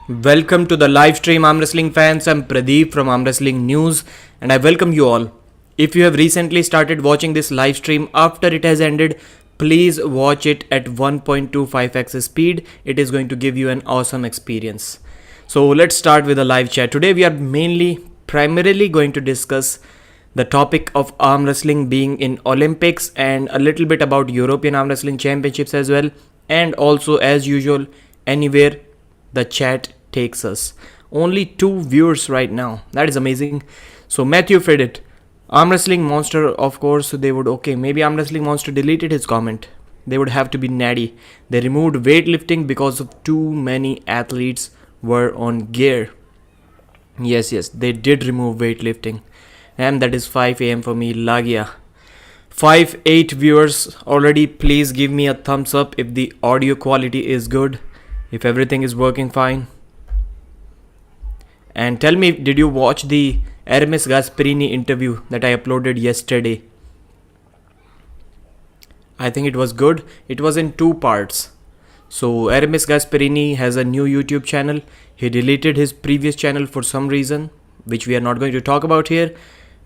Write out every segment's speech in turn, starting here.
Welcome to the live stream, Arm Wrestling fans. I'm Pradeep from Arm Wrestling News, and I welcome you all. If you have recently started watching this live stream after it has ended, please watch it at 1.25x speed. It is going to give you an awesome experience. So let's start with the live chat. Today we are primarily going to discuss the topic of arm wrestling being in Olympics and a little bit about European Arm Wrestling Championships as well, and also as usual anywhere the chat takes us. Only 2 viewers right now. That is amazing. So Matthew fed it. Arm Wrestling Monster, of course, they would, maybe Arm Wrestling Monster deleted his comment. They would have to be natty. They removed weightlifting because of too many athletes were on gear. Yes, they did remove weightlifting. And that is 5 a.m. for me, Lagia. 8 viewers already. Please give me a thumbs up if the audio quality is good, if everything is working fine. And tell me, did you watch the Hermes Gasparini interview that I uploaded yesterday? I think it was good. It was in 2 parts. So Hermes Gasparini has a new YouTube channel. He deleted his previous channel for some reason, which we are not going to talk about here.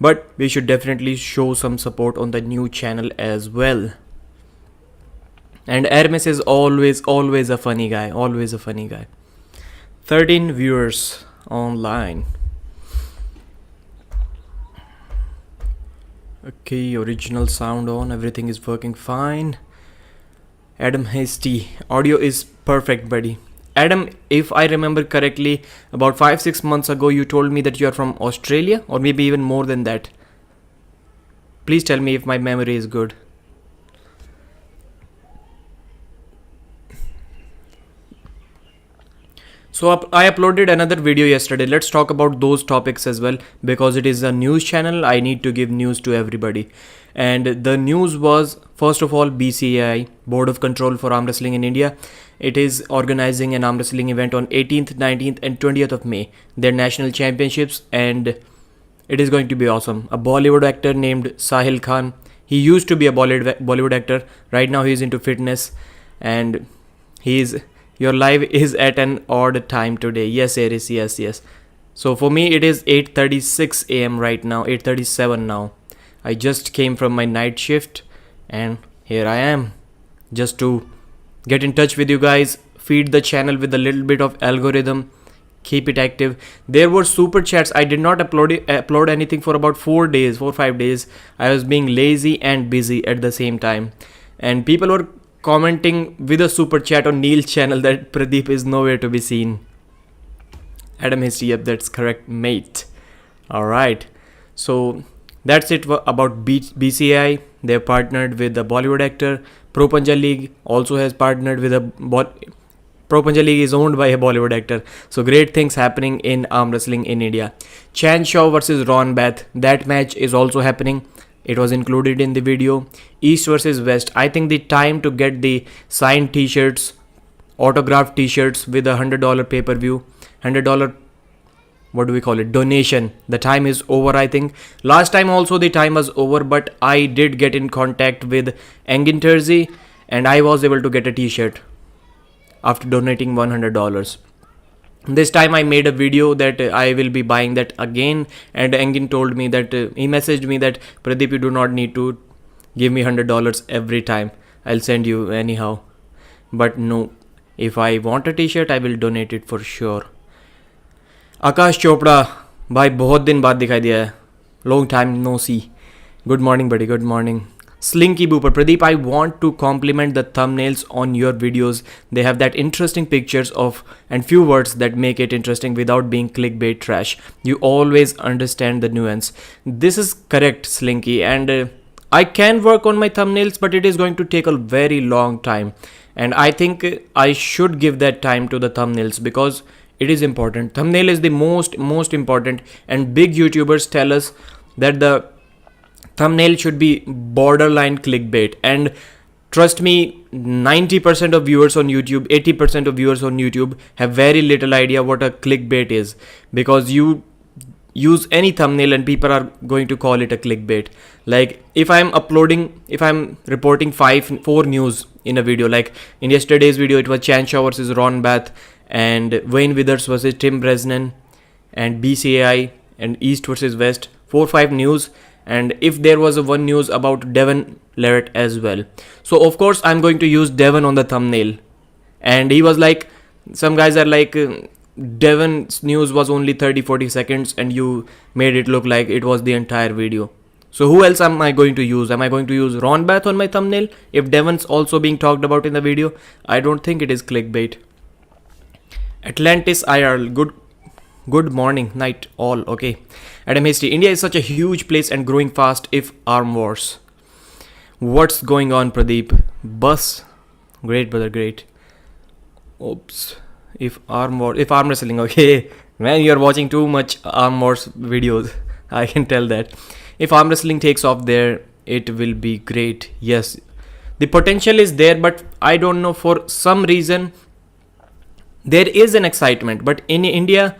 But we should definitely show some support on the new channel as well. And Hermes is always a funny guy. Always a funny guy. 13 viewers online. Okay, original sound on. Everything is working fine. Adam Hasty. Audio is perfect, buddy. Adam, if I remember correctly, about 5-6 months ago, you told me that you are from Australia, or maybe even more than that. Please tell me if my memory is good. So I uploaded another video yesterday. Let's talk about those topics as well, because it is a news channel. I need to give news to everybody. And the news was, first of all, BCAI, Board of Control for Arm Wrestling in India. It is organizing an arm wrestling event on 18th, 19th and 20th of May. Their national championships, and it is going to be awesome. A Bollywood actor named Sahil Khan. He used to be a Bollywood actor. Right now he is into fitness, and your live is at an odd time today. Yes, Aries, yes. So for me, it is 8:36 a.m. right now, 8:37 now. I just came from my night shift, and here I am, just to get in touch with you guys, feed the channel with a little bit of algorithm, keep it active. There were super chats. I did not upload anything for about 4 or 5 days. I was being lazy and busy at the same time, and people were commenting with a super chat on Neil's channel that Pradeep is nowhere to be seen. Adam History, yep, that's correct, mate. Alright, so that's it about BCI. They've partnered with a Bollywood actor. Pro Punjab League also has partnered with Pro Punjab League is owned by a Bollywood actor. So great things happening in arm wrestling in India. Chan Shaw versus Ron Bath. That match is also happening. It was included in the video. East versus West. I think the time to get the signed t-shirts, autographed t-shirts with a $100 pay-per-view, $100, what do we call it, donation. The time is over, I think. Last time also the time was over, but I did get in contact with Engin Terzi, and I was able to get a t-shirt after donating $100. This time I made a video that I will be buying that again, and Engin told me that he messaged me that Pradeep, you do not need to give me $100 every time. I'll send you anyhow. But no, if I want a t-shirt, I will donate it for sure. Akash Chopra, bhai bahut din baad dikhai diya hai. Long time no see. Good morning, buddy. Good morning. Slinky Booper, Pradeep, I want to compliment the thumbnails on your videos. They have that interesting pictures of and few words that make it interesting without being clickbait trash. You always understand the nuance. This is correct, Slinky, and I can work on my thumbnails, but it is going to take a very long time. And I think I should give that time to the thumbnails because it is important. Thumbnail is the most important, and big YouTubers tell us that the thumbnail should be borderline clickbait, and trust me, 90% of viewers on YouTube, 80% of viewers on YouTube have very little idea what a clickbait is, because you use any thumbnail and people are going to call it a clickbait. Like if I'm reporting 4 news in a video, like in yesterday's video it was Chan Shaw versus Ron Bath, and Wayne Withers versus Tim Bresnan, and BCAI and East versus West. 4-5 news, and if there was a one news about Devon Larratt as well. So of course I'm going to use Devon on the thumbnail, and he was like, some guys are like, Devon's news was only 30-40 seconds and you made it look like it was the entire video. So who else am I going to use? Am I going to use Ron Bath on my thumbnail if Devon's also being talked about in the video? I don't think it is clickbait. Atlantis IR, good morning, night all. Okay. Adam Hasty, India is such a huge place and growing fast. If arm wars. What's going on, Pradeep? Bus. Great, brother, great. Oops. If arm wrestling, okay. Man, you're watching too much arm wars videos. I can tell that. If arm wrestling takes off there, it will be great. Yes. The potential is there, but I don't know, for some reason there is an excitement, but in India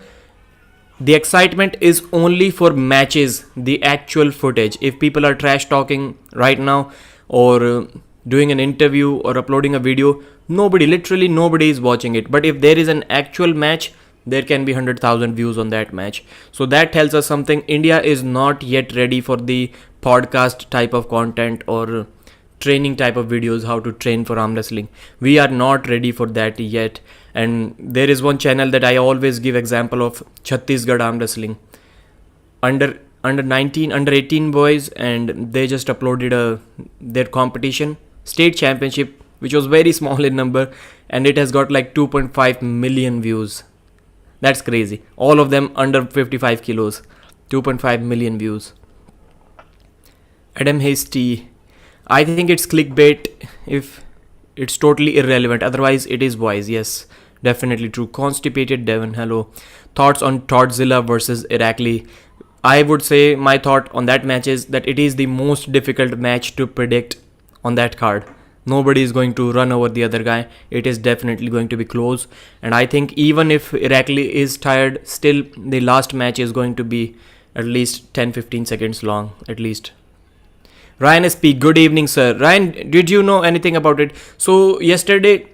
the excitement is only for matches, the actual footage. If people are trash talking right now, or doing an interview or uploading a video, literally nobody is watching it. But if there is an actual match, there can be 100,000 views on that match. So that tells us something. India is not yet ready for the podcast type of content or training type of videos, how to train for arm wrestling. We are not ready for that yet. And there is one channel that I always give example of, Chhattisgarh Arm Wrestling. Under 19, under 18 boys, and they just uploaded their competition, state championship, which was very small in number, and it has got like 2.5 million views. That's crazy. All of them under 55 kilos. 2.5 million views. Adam Hasty, I think it's clickbait if it's totally irrelevant. Otherwise, it is wise. Yes, definitely true. Constipated Devon, hello. Thoughts on Todzilla versus Irakli? I would say my thought on that match is that it is the most difficult match to predict on that card. Nobody is going to run over the other guy. It is definitely going to be close. And I think even if Irakli is tired, still the last match is going to be at least 10-15 seconds long, at least. Ryan SP, good evening, sir. Ryan, did you know anything about it? So yesterday,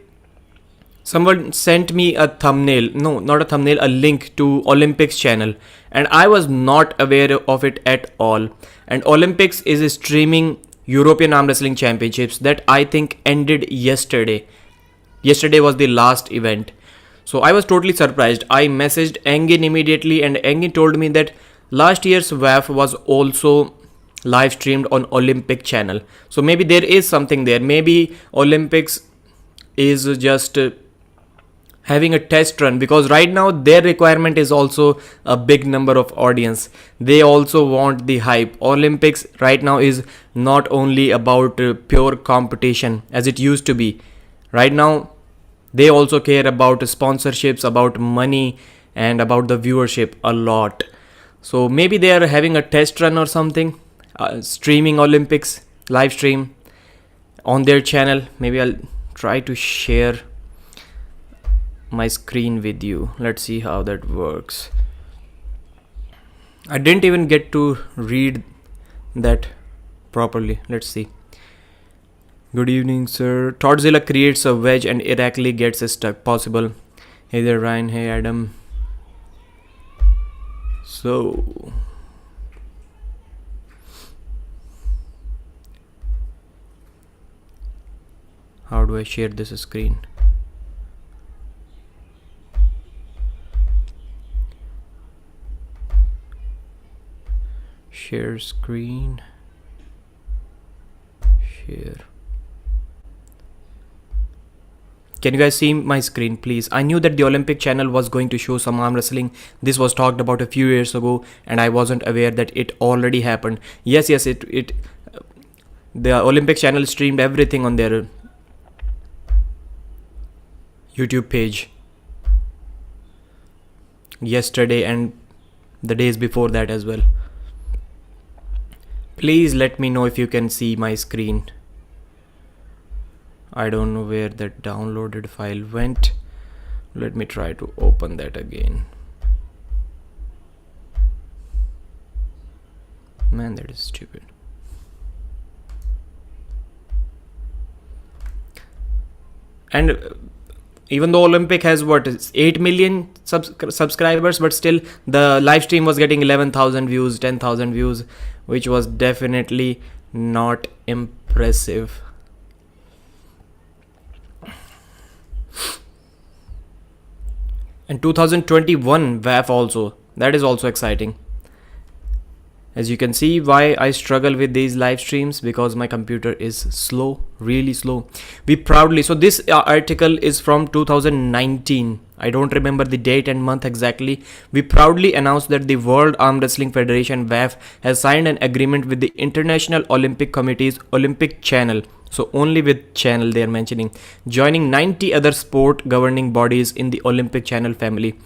someone sent me a thumbnail. No, not a thumbnail, a link to Olympics channel. And I was not aware of it at all. And Olympics is streaming European Arm Wrestling Championships that I think ended yesterday. Yesterday was the last event. So I was totally surprised. I messaged Engin immediately, and Engin told me that last year's WAF was also live streamed on Olympic channel. So maybe there is something there. Maybe Olympics is just having a test run, because right now their requirement is also a big number of audience. They also want the hype. Olympics right now is not only about pure competition as it used to be. Right now they also care about sponsorships, about money, and about the viewership a lot. So maybe they are having a test run or something, streaming Olympics live stream on their channel. Maybe I'll try to share my screen with you. Let's see how that works. I didn't even get to read that properly. Let's see. Good evening, sir. Todzilla creates a wedge and Irakli gets stuck. Possible. Hey there, Ryan. Hey, Adam. So how do I share this screen? Share screen. Share. Can you guys see my screen, please? I knew that the Olympic channel was going to show some arm wrestling. This was talked about a few years ago, and I wasn't aware that it already happened. Yes, it the Olympic channel streamed everything on their YouTube page yesterday and the days before that as well. Please let me know if you can see my screen. I don't know where that downloaded file went. Let me try to open that again. Man, that is stupid. And even though Olympic has what is 8 million subscribers, but still the live stream was getting 11,000 views, 10,000 views, which was definitely not impressive. And 2021 WAF also, that is also exciting. As you can see why I struggle with these live streams, because my computer is slow, really slow. We proudly, so this article is from 2019. I don't remember the date and month exactly. We proudly announced that the World Arm Wrestling Federation WAF has signed an agreement with the International Olympic Committee's Olympic Channel. So only with channel they are mentioning, joining 90 other sport governing bodies in the Olympic Channel family.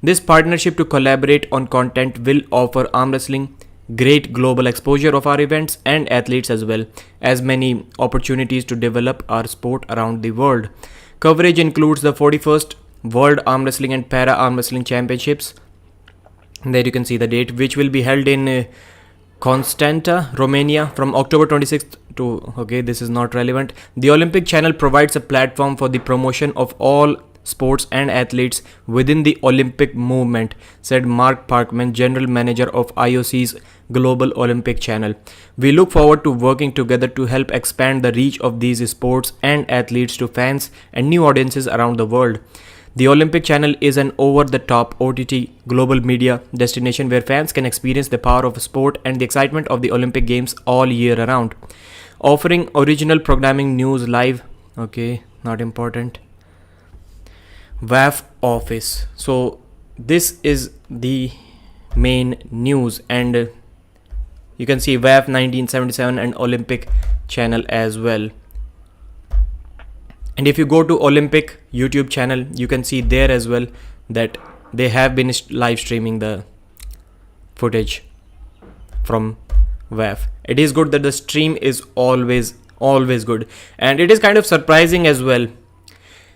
This partnership to collaborate on content will offer arm wrestling great global exposure of our events and athletes, as well as many opportunities to develop our sport around the world. Coverage includes the 41st World Arm Wrestling and Para Arm Wrestling Championships. There you can see the date, which will be held in Constanta, Romania from October 26th to, okay, this is not relevant. The Olympic Channel provides a platform for the promotion of all sports and athletes within the Olympic movement, said Mark Parkman, General Manager of IOC's Global Olympic Channel. We look forward to working together to help expand the reach of these sports and athletes to fans and new audiences around the world. The Olympic Channel is an over-the-top OTT global media destination where fans can experience the power of sport and the excitement of the Olympic Games all year around. Offering original programming, news, live, okay, not important, WAF office. So this is the main news, and you can see WAF 1977 and Olympic Channel as well. And if you go to Olympic YouTube channel, you can see there as well that they have been live streaming the footage from WAF. It is good that the stream is always good, and it is kind of surprising as well,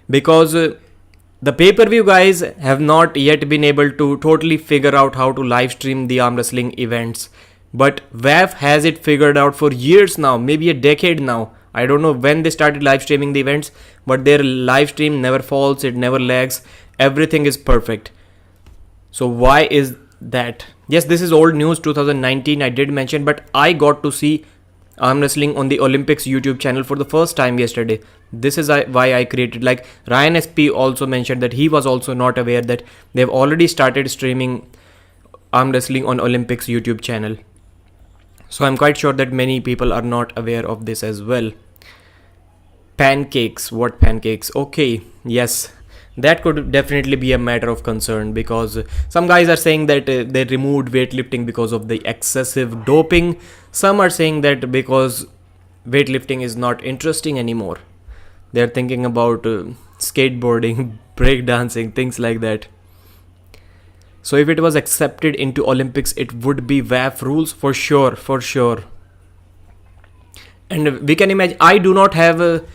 because the pay-per-view guys have not yet been able to totally figure out how to live stream the arm wrestling events, but WAF has it figured out for years now, maybe a decade now. I don't know when they started live streaming the events, but their live stream never falls, it never lags, everything is perfect. So why is that? Yes, this is old news, 2019 I did mention, but I got to see arm wrestling on the Olympics YouTube channel for the first time yesterday. This is why I created, like Ryan SP also mentioned that he was also not aware that they've already started streaming arm wrestling on Olympics YouTube channel. So I'm quite sure that many people are not aware of this as well. Pancakes, what pancakes? Okay, yes, that could definitely be a matter of concern, because some guys are saying that they removed weightlifting because of the excessive doping. Some are saying that because weightlifting is not interesting anymore. They're thinking about skateboarding, breakdancing, things like that. So if it was accepted into Olympics, it would be WAF rules for sure. And we can imagine, I do not have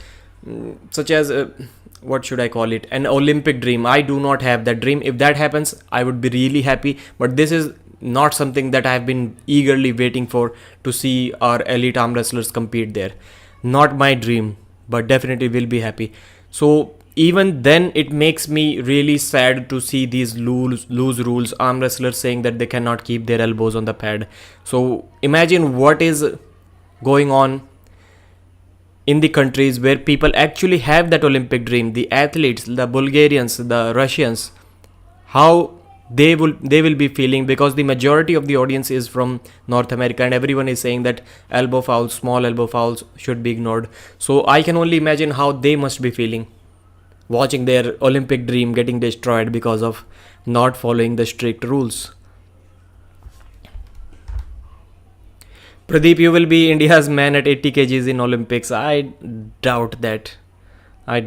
such as what should I call it, an Olympic dream. I do not have that dream. If that happens, I would be really happy, but this is not something that I have been eagerly waiting for, to see our elite arm wrestlers compete there. Not my dream, but definitely will be happy. So even then, it makes me really sad to see these loose rules, arm wrestlers saying that they cannot keep their elbows on the pad. So imagine what is going on in the countries where people actually have that Olympic dream, the athletes, the Bulgarians, the Russians, how they will be feeling, because the majority of the audience is from North America and everyone is saying that elbow fouls, small elbow fouls should be ignored. So I can only imagine how they must be feeling, watching their Olympic dream getting destroyed because of not following the strict rules. Pradeep, you will be India's man at 80 kgs in Olympics. I doubt that. I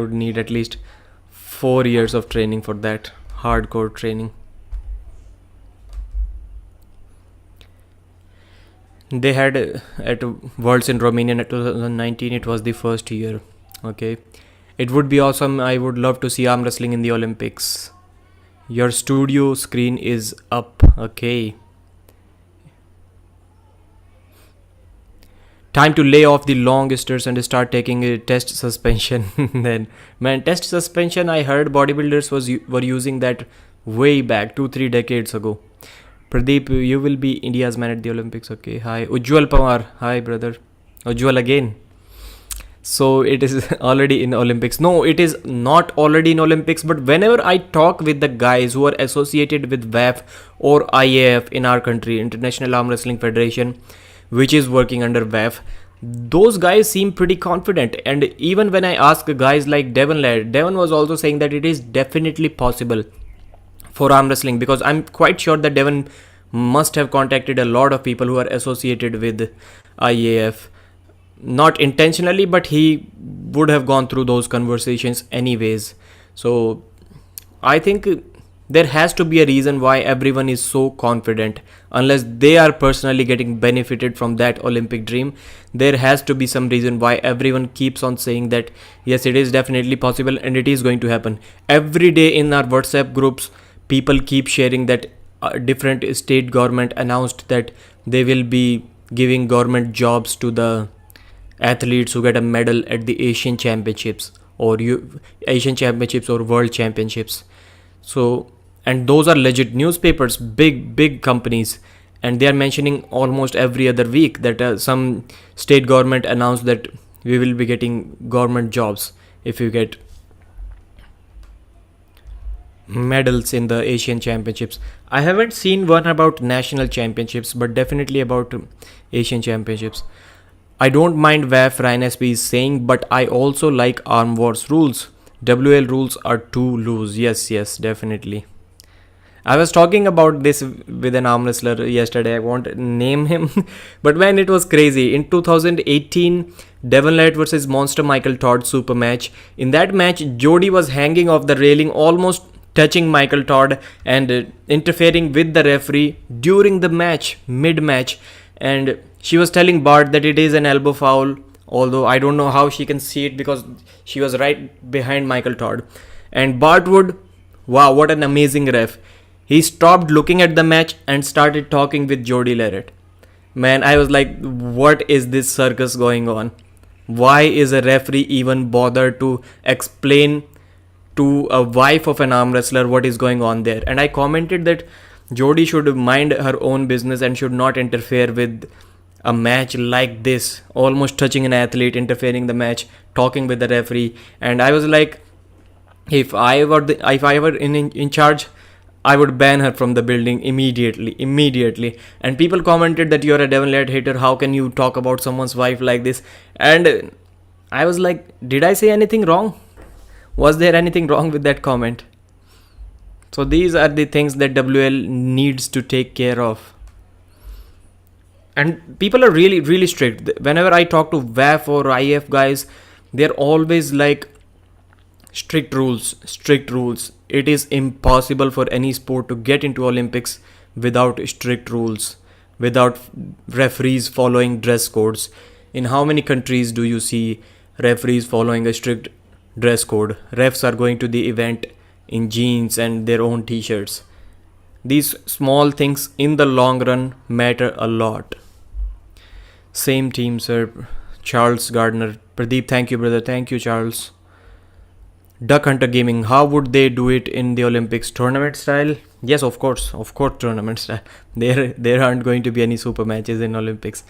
would need at least 4 years of training for that. Hardcore training. They had at Worlds in Romania in 2019, it was the first year. Okay. It would be awesome. I would love to see arm wrestling in the Olympics. Your studio screen is up. Okay. Time to lay off the longesters and start taking a test suspension. Then, man, test suspension, I heard bodybuilders were using that way back 2-3 decades ago. Pradeep, you will be India's man at the Olympics. Okay, hi. Ujjwal Pawar, hi brother. Ujjwal again. So it is already in Olympics. No, it is not already in Olympics, but whenever I talk with the guys who are associated with WAF or IAF in our country, International Arm Wrestling Federation, which is working under WAF, those guys seem pretty confident. And even when I ask guys like Devon, Devon was also saying that it is definitely possible for arm wrestling, because I'm quite sure that Devon must have contacted a lot of people who are associated with IAF. Not intentionally, but he would have gone through those conversations anyways. So I think there has to be a reason why everyone is so confident. Unless they are personally getting benefited from that Olympic dream, there has to be some reason why everyone keeps on saying that yes, it is definitely possible and it is going to happen. Every day in our WhatsApp groups, people keep sharing that different state government announced that they will be giving government jobs to the athletes who get a medal at the Asian Championships or Asian Championships or World Championships. So, and those are legit newspapers, big companies, and they are mentioning almost every other week that some state government announced that we will be getting government jobs if you get medals in the Asian Championships. I haven't seen one about national championships, but definitely about Asian Championships. I don't mind WAF Ryan SB is saying, but I also like Arm Wars rules. WL rules are too loose. Yes, definitely. I was talking about this with an arm wrestler yesterday. I won't name him, but man, it was crazy. In 2018, Devon Larratt versus Monster Michael Todd super match. In that match, Jody was hanging off the railing, almost touching Michael Todd and interfering with the referee during the match, mid-match. And she was telling Bart that it is an elbow foul, although I don't know how she can see it because she was right behind Michael Todd. And Bart Wood, wow, what an amazing ref. He stopped looking at the match and started talking with Jody Larratt. Man, I was like, what is this circus going on? Why is a referee even bothered to explain to a wife of an arm wrestler what is going on there? And I commented that Jody should mind her own business and should not interfere with a match like this, almost touching an athlete, interfering the match, talking with the referee. And I was like, if I were in charge, I would ban her from the building immediately. And people commented that you're a Devon Larratt hater. How can you talk about someone's wife like this? And I was like, did I say anything wrong? Was there anything wrong with that comment? So these are the things that WL needs to take care of. And people are really strict. Whenever I talk to WAF or IF guys, they're always like, strict rules. It is impossible for any sport to get into Olympics without strict rules, without referees following dress codes. In how many countries do you see referees following a strict dress code? Refs are going to the event in jeans and their own t-shirts. These small things in the long run matter a lot. Same team, sir. Charles Gardner. Pradeep, thank you, brother. Thank you, Charles. Duck Hunter Gaming, how would they do it in the Olympics? Tournament style? Yes, of course, tournament style. There aren't going to be any super matches in Olympics.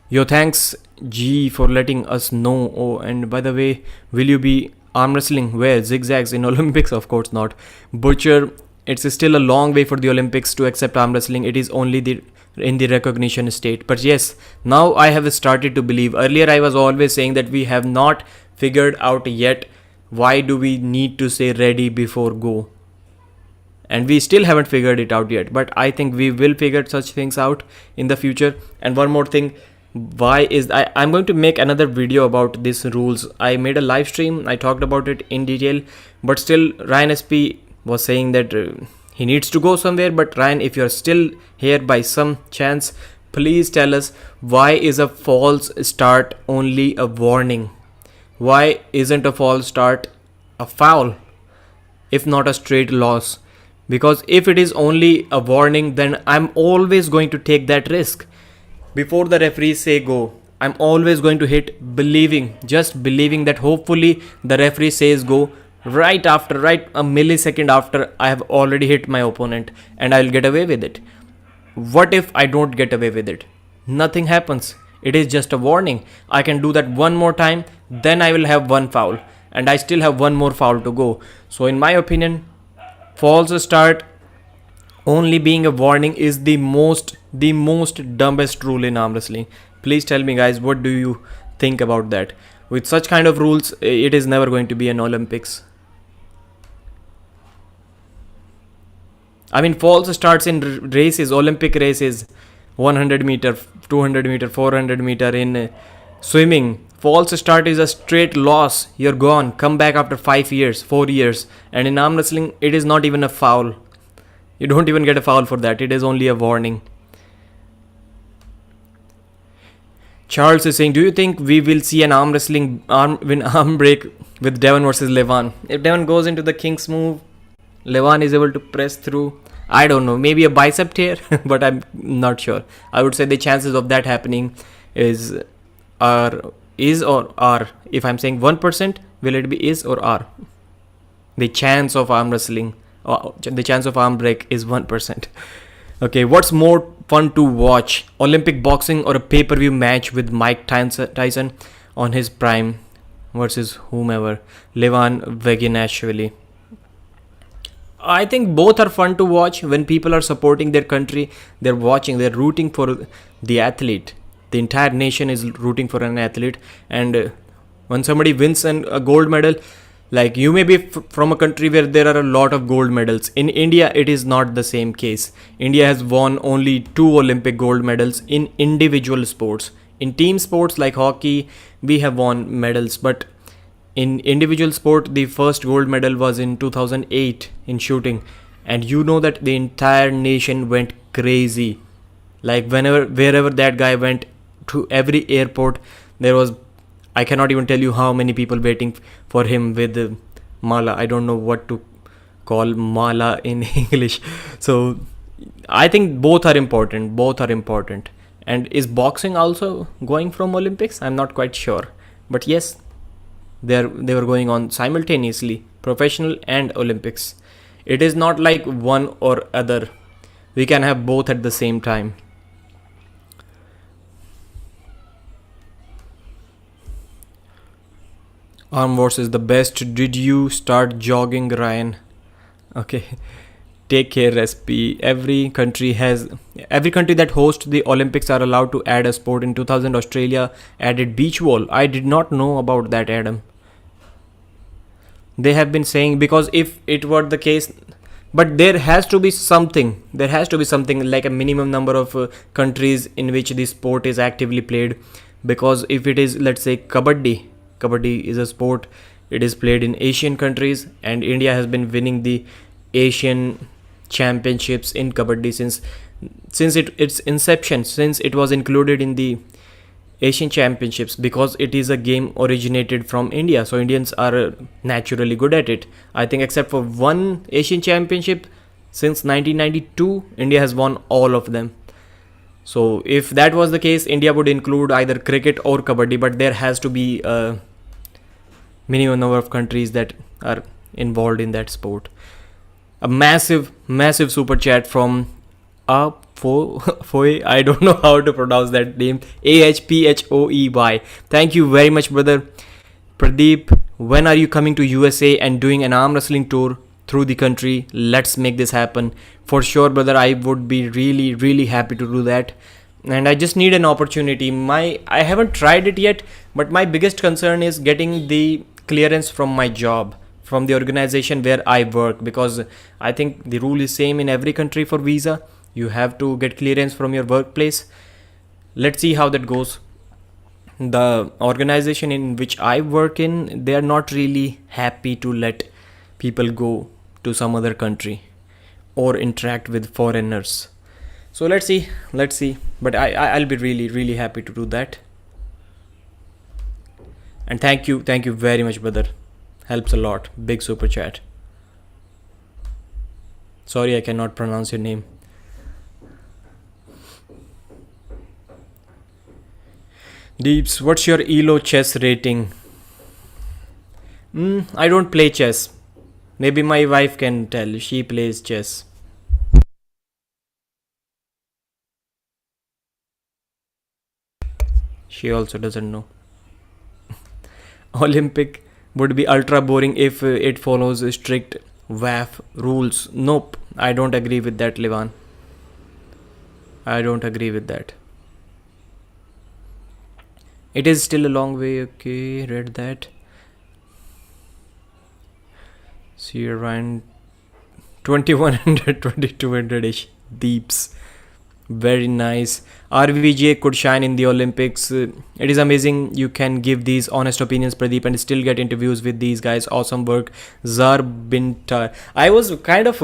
Yo, thanks G for letting us know. Oh, and by the way, will you be arm wrestling? Where? Zigzags in Olympics? Of course not. Butcher, it's still a long way for the Olympics to accept arm wrestling. It is only in the recognition state. But yes, now I have started to believe. Earlier I was always saying that we have not figured out yet why do we need to say ready before go. And we still haven't figured it out yet. But I think we will figure such things out in the future. And one more thing. I'm going to make another video about these rules. I made a live stream. I talked about it in detail. But still, Ryan SP was saying that he needs to go somewhere. But Ryan, if you're still here by some chance, please tell us, why is a false start only a warning? Why isn't a false start a foul, if not a straight loss? Because if it is only a warning, then I'm always going to take that risk. Before the referees say go, I'm always going to hit, just believing that hopefully the referee says go right a millisecond after I have already hit my opponent, and I'll get away with it. What if I don't get away with it? Nothing happens. It is just a warning. I can do that one more time, then I will have one foul, and I still have one more foul to go. So in my opinion, false start only being a warning is the most dumbest rule in arm wrestling. Please tell me, guys, what do you think about that? With such kind of rules, it is never going to be an Olympics. I mean, false starts in races, Olympic races, 100 meter, 200 meter, 400 meter in swimming. False start is a straight loss. You're gone. Come back after 5 years, 4 years. And in arm wrestling, it is not even a foul. You don't even get a foul for that. It is only a warning. Charles is saying, do you think we will see an arm break with Devon versus Levan? If Devon goes into the King's move, Levan is able to press through. I don't know, maybe a bicep tear, but I'm not sure. I would say the chances of that happening is or are. If I'm saying 1%, will it be is or are? The chance of arm wrestling, the chance of arm break is 1%. Okay, what's more fun to watch? Olympic boxing or a pay-per-view match with Mike Tyson on his prime versus whomever? Levan Veginashvili. I think both are fun to watch. When people are supporting their country, they're rooting for the athlete. The entire nation is rooting for an athlete. And when somebody wins a gold medal, like you may be from a country where there are a lot of gold medals. In India, it is not the same case. India has won only 2 Olympic gold medals in individual sports. In team sports like hockey, we have won medals, but in individual sport, the first gold medal was in 2008 in shooting. And you know that the entire nation went crazy. Like wherever that guy went, to every airport, there was, I cannot even tell you how many people waiting for him with mala. I don't know what to call mala in English. So I think both are important. And is boxing also going from Olympics? I'm not quite sure. But yes, they were going on simultaneously, professional and Olympics. It is not like one or other. We can have both at the same time. Arm Wars is the best. Did you start jogging, Ryan? Okay. Take care, SP. Every country that hosts the Olympics are allowed to add a sport. In 2000, Australia added beach volley. I did not know about that, Adam. They have been saying, because if it were the case, but there has to be something like a minimum number of countries in which the sport is actively played. Because if it is, let's say, kabaddi is a sport, it is played in Asian countries, and India has been winning the Asian championships in kabaddi since its inception, since it was included in the Asian championships, because it is a game originated from India. So Indians are naturally good at it. I think except for one Asian championship since 1992, India has won all of them. So if that was the case, India would include either cricket or kabaddi, but there has to be a minimum number of countries that are involved in that sport. A massive super chat from Foy. I don't know how to pronounce that name. AHPHOEY. Thank you very much, brother. Pradeep, when are you coming to USA and doing an arm wrestling tour through the country? Let's make this happen. For sure, brother. I would be really happy to do that. And I just need an opportunity. I haven't tried it yet, but my biggest concern is getting the clearance from my job, from the organization where I work, because I think the rule is same in every country for visa. You have to get clearance from your workplace. Let's see how that goes. The organization in which I work in, they are not really happy to let people go to some other country or interact with foreigners. So let's see. But I'll be really happy to do that. And thank you very much, brother. Helps a lot. Big super chat. Sorry, I cannot pronounce your name. Deeps, what's your ELO chess rating? I don't play chess. Maybe my wife can tell. She plays chess. She also doesn't know. Olympic would be ultra boring if it follows strict WAF rules. Nope, I don't agree with that, Levan. I don't agree with that. It is still a long way. Okay, read that. See around 2100, 2200 ish. Deeps. Very nice. RVJ could shine in the Olympics. It is amazing you can give these honest opinions, Pradeep, and still get interviews with these guys. Awesome work. Zar Bintar. I was kind of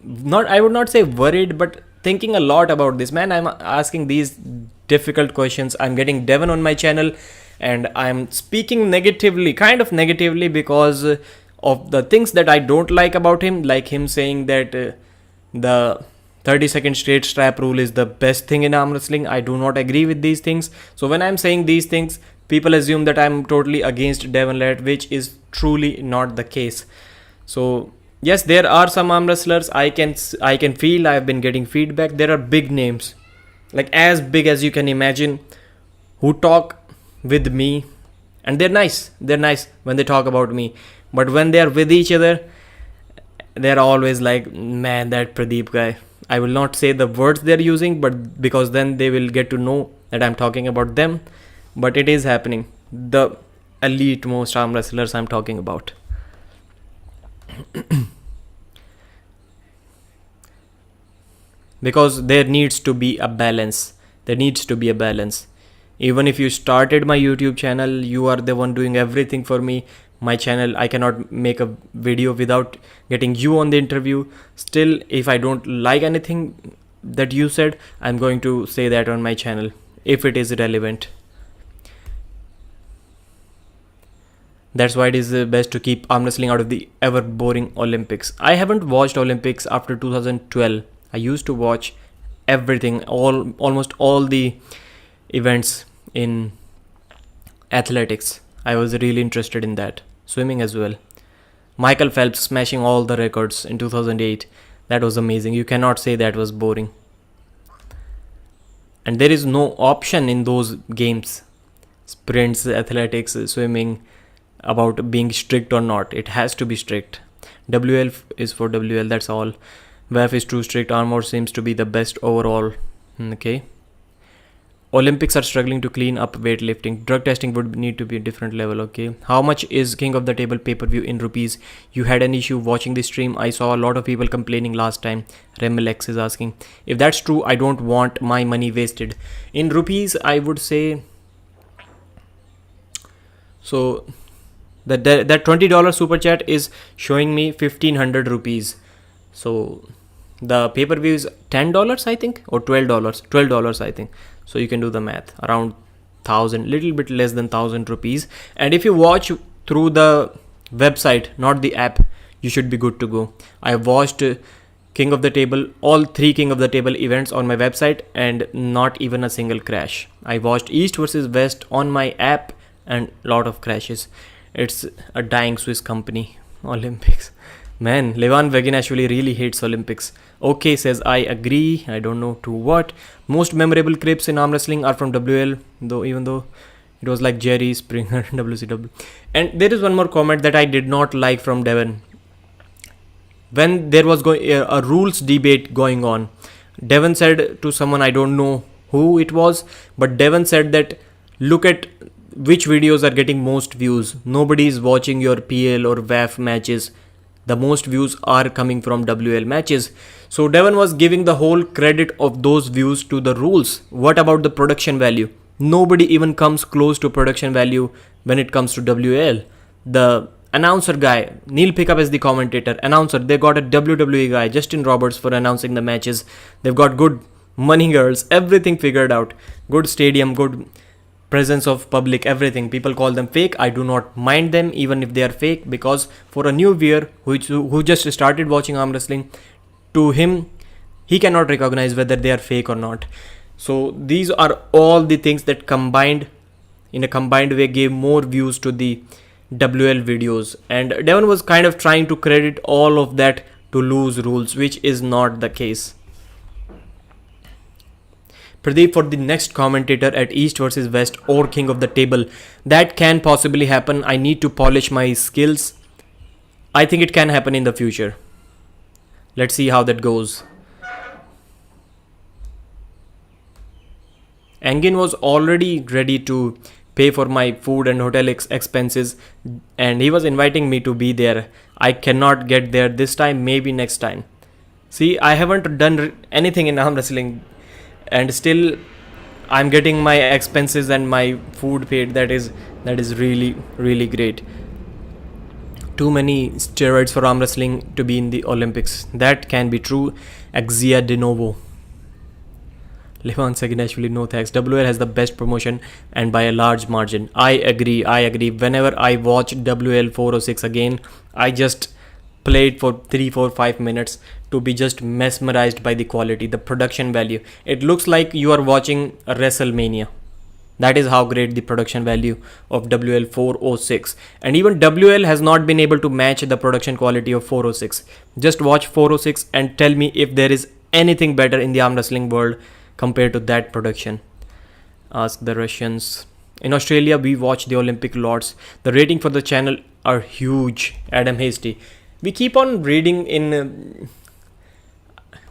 not, I would not say worried, but thinking a lot about this. Man, I'm asking these difficult questions. I'm getting Devon on my channel and I'm speaking negatively, kind of negatively, because of the things that I don't like about him, like him saying that the 30-second straight strap rule is the best thing in arm wrestling. I do not agree with these things. So when I'm saying these things, people assume that I'm totally against Devon Larratt, which is truly not the case. So yes, there are some arm wrestlers I can feel I've been getting feedback. There are big names, like as big as you can imagine, who talk with me, and they're nice. They're nice when they talk about me, but when they are with each other, they're always like, man, that Pradeep guy. I will not say the words they're using, but because then they will get to know that I'm talking about them. But it is happening. The elite most arm wrestlers I'm talking about. Because there needs to be a balance. There needs to be a balance. Even if you started my YouTube channel, you are the one doing everything for me. My channel, I cannot make a video without getting you on the interview. Still, if I don't like anything that you said, I'm going to say that on my channel if it is relevant. That's why it is best to keep arm wrestling out of the ever boring Olympics. I haven't watched Olympics after 2012. I used to watch everything, almost all the events in athletics. I was really interested in that. Swimming as well. Michael Phelps smashing all the records in 2008. That was amazing. You cannot say that was boring. And there is no option in those games, sprints, athletics, swimming, about being strict or not. It has to be strict. WL is for WL, that's all. WAF is too strict. Armor seems to be the best overall. Okay. Olympics are struggling to clean up weightlifting. Drug testing would need to be a different level. Okay. How much is King of the Table pay-per-view in rupees? You had an issue watching the stream. I saw a lot of people complaining last time. Remlex is asking. If that's true, I don't want my money wasted. In rupees, I would say... So, that $20 super chat is showing me 1500 rupees. So, the pay-per-view is $10, I think, or $12. $12, I think. So you can do the math, around 1,000, little bit less than 1,000 rupees. And if you watch through the website, not the app, you should be good to go. I watched King of the Table, all 3 King of the Table events on my website and not even a single crash. I watched East versus West on my app and lot of crashes. It's a dying Swiss company, Olympics. Man, Levan Vegin actually really hates Olympics. Okay, says I agree. I don't know to what. Most memorable clips in arm wrestling are from WL, even though it was like Jerry Springer, WCW. And there is one more comment that I did not like from Devon. When there was a rules debate going on, Devon said to someone, I don't know who it was, but Devon said that look at which videos are getting most views. Nobody is watching your PL or WAF matches. The most views are coming from WL matches. So Devon was giving the whole credit of those views to the rules. What about the production value? Nobody even comes close to production value when it comes to WL. The announcer guy, Neil Pickup is the commentator. Announcer, they got a WWE guy, Justin Roberts, for announcing the matches. They've got good money girls, everything figured out. Good stadium, good presence of public, everything. People call them fake. I do not mind them even if they are fake, because for a new viewer who just started watching arm wrestling, to him, he cannot recognize whether they are fake or not. So these are all the things that combined in a combined way gave more views to the WL videos, and Devon was kind of trying to credit all of that to loose rules, which is not the case. Pradeep, for the next commentator at East versus West or King of the Table, that can possibly happen. I need to polish my skills. I think it can happen in the future. Let's see how that goes. Engin was already ready to pay for my food and hotel expenses, and he was inviting me to be there. I cannot get there this time, maybe next time. See, I haven't done anything in arm wrestling, and still I'm getting my expenses and my food paid. That is really, really great. Too many steroids for arm wrestling to be in the Olympics. That can be true. Axia de novo. Levan second, actually no thanks. WL has the best promotion and by a large margin. I agree. Whenever I watch WL 406 again, I just played for 3, 4, 5 minutes to be just mesmerized by the quality, the production value. It looks like you are watching a WrestleMania. That is how great the production value of WL 406. And even WL has not been able to match the production quality of 406. Just watch 406 and tell me if there is anything better in the arm wrestling world compared to that production. Ask the Russians. In Australia, we watch the Olympic lots. The rating for the channel are huge. Adam Hasty. We keep on reading in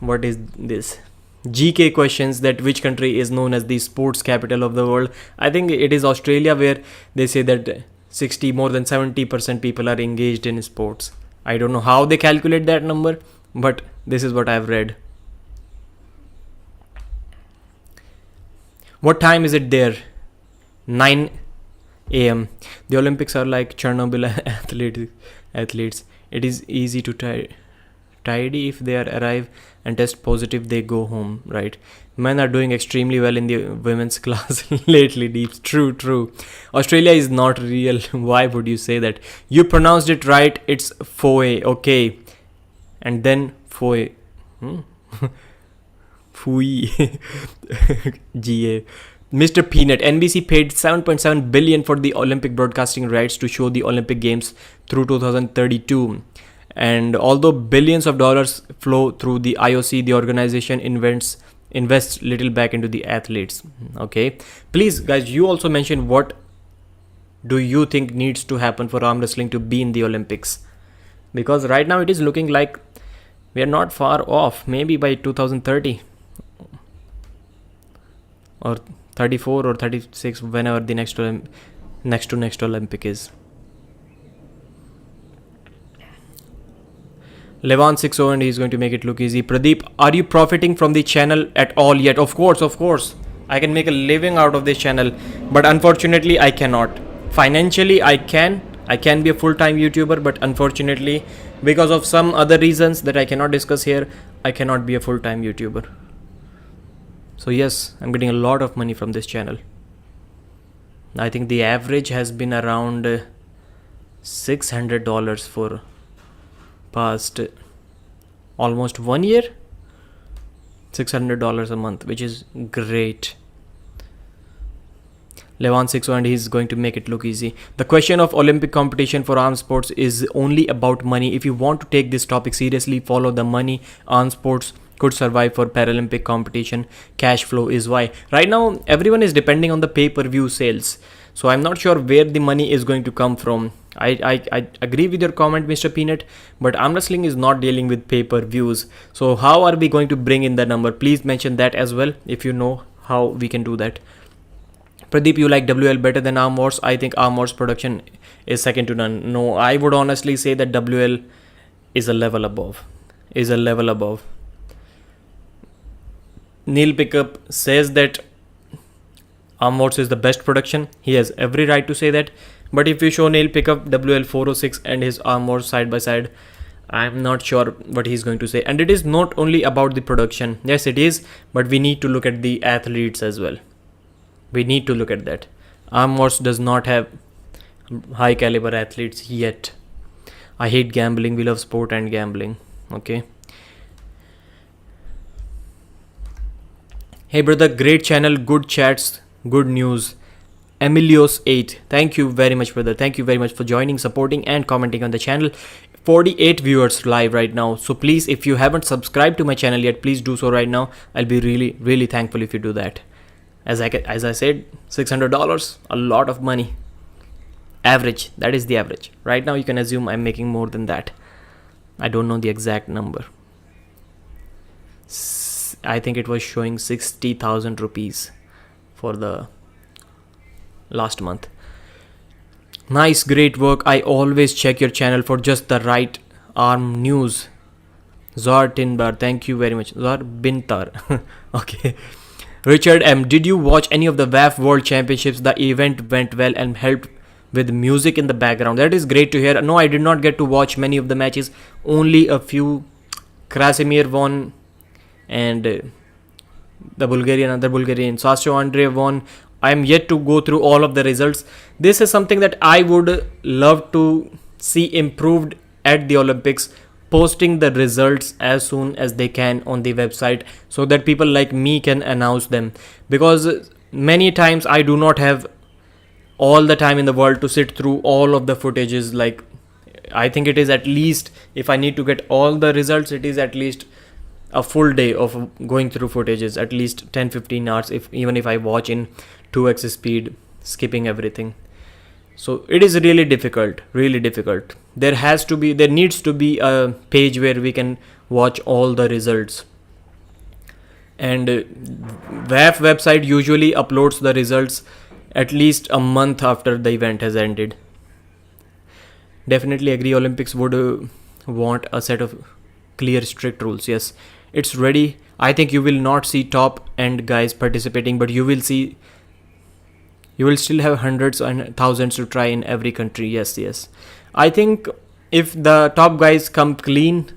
what is this? GK questions that which country is known as the sports capital of the world. I think it is Australia, where they say that more than 70% people are engaged in sports. I don't know how they calculate that number, but this is what I've read. What time is it there? 9 a.m. The Olympics are like Chernobyl athletes. It is easy to tidy. If they arrive and test positive, they go home, right? Men are doing extremely well in the women's class lately. Deeps. True. Australia is not real. Why would you say that? You pronounced it right. It's Foe. Okay. And then Foe. Fui. GA. Mr. Peanut. NBC paid $7.7 billion for the Olympic broadcasting rights to show the Olympic Games through 2032. And although billions of dollars flow through the IOC, the organization invests little back into the athletes. Okay. Please, guys, you also mention what do you think needs to happen for arm wrestling to be in the Olympics? Because right now it is looking like we are not far off. Maybe by 2030 or 34 or 36, whenever the next Olympic is. Levan 60 and he's going to make it look easy. Pradeep, are you profiting from the channel at all yet? Of course. I can make a living out of this channel, but unfortunately I cannot. Financially I can be a full-time YouTuber, but unfortunately because of some other reasons that I cannot discuss here, I cannot be a full-time YouTuber. So yes, I'm getting a lot of money from this channel. I think the average has been around $600 for past almost 1 year. $600 a month, which is great. Levan 60 and he's going to make it look easy. The question of Olympic competition for armed sports is only about money. If you want to take this topic seriously, follow the money. Armed sports could survive for Paralympic competition. Cash flow is why. Right now, everyone is depending on the pay-per-view sales. So I'm not sure where the money is going to come from. I agree with your comment, Mr. Peanut, but arm wrestling is not dealing with pay-per-views. So how are we going to bring in the number? Please mention that as well if you know how we can do that. Pradeep, you like WL better than Arm Wars? I think Arm Wars production is second to none. No, I would honestly say that WL is a level above. Neil Pickup says that Arm Wars is the best production. He has every right to say that. But if you show Neil Pickup WL 406 and his Arm Wars side by side, I'm not sure what he's going to say. And it is not only about the production. Yes, it is. But we need to look at the athletes as well. We need to look at that. Arm Wars does not have high caliber athletes yet. I hate gambling. We love sport and gambling. Okay. Hey brother, great channel, good chats, good news. Emilios8, thank you very much brother. Thank you very much for joining, supporting and commenting on the channel. 48 viewers live right now. So please, if you haven't subscribed to my channel yet, please do so right now. I'll be really thankful if you do that. As I said, $600, a lot of money. Average, that is the average. Right now you can assume I'm making more than that. I don't know the exact number. I think it was showing 60,000 rupees for the last month. Nice, great work. I always check your channel for just the right arm news. Zor Tinbar, thank you very much. Zor Bintar. Okay. Richard M, did you watch any of the WAF World Championships? The event went well and helped with music in the background. That is great to hear. No, I did not get to watch many of the matches. Only a few. Krasimir won, and the other Bulgarian, Sasho Andrei won. I am yet to go through all of the results. This is something that I would love to see improved at the Olympics, posting the results as soon as they can on the website so that people like me can announce them, because many times I do not have all the time in the world to sit through all of the footages. Like, I think it is at least, if I need to get all the results, it is at least a full day of going through footages, at least 10-15 hours, even if I watch in 2x speed, skipping everything. So it is really difficult. There needs to be a page where we can watch all the results. And WAF website usually uploads the results at least a month after the event has ended. Definitely agree, Olympics would want a set of clear, strict rules. Yes, it's ready. I think you will not see top end guys participating, but you will still have hundreds and thousands to try in every country. Yes. I think if the top guys come clean,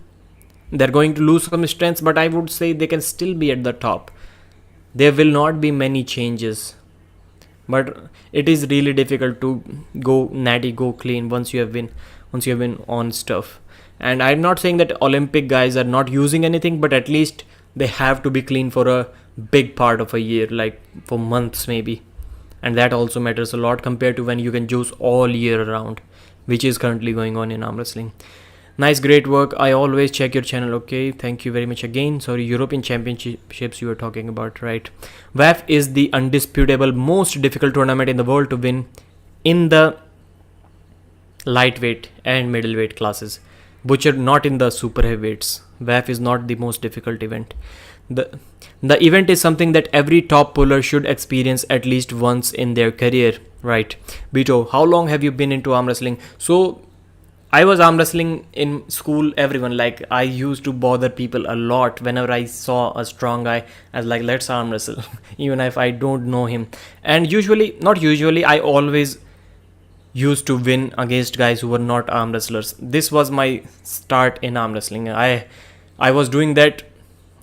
they're going to lose some strength, but I would say they can still be at the top. There will not be many changes, but it is really difficult to go natty, go clean once you have been on stuff. And I'm not saying that Olympic guys are not using anything, but at least they have to be clean for a big part of a year, like for months maybe. And that also matters a lot compared to when you can juice all year around, which is currently going on in arm wrestling. Nice, great work. I always check your channel. Okay, thank you very much again. Sorry, European Championships you were talking about, right? WAF is the undisputable most difficult tournament in the world to win in the lightweight and middleweight classes. Butcher, not in the super heavyweights. WAF is not the most difficult event. The event is something that every top puller should experience at least once in their career, right? Bito, how long have you been into arm wrestling? So I was arm wrestling in school. Everyone, like, I used to bother people a lot whenever I saw a strong guy. I was like, let's arm wrestle, even if I don't know him. And I always used to win against guys who were not arm wrestlers. This was my start in arm wrestling. I was doing that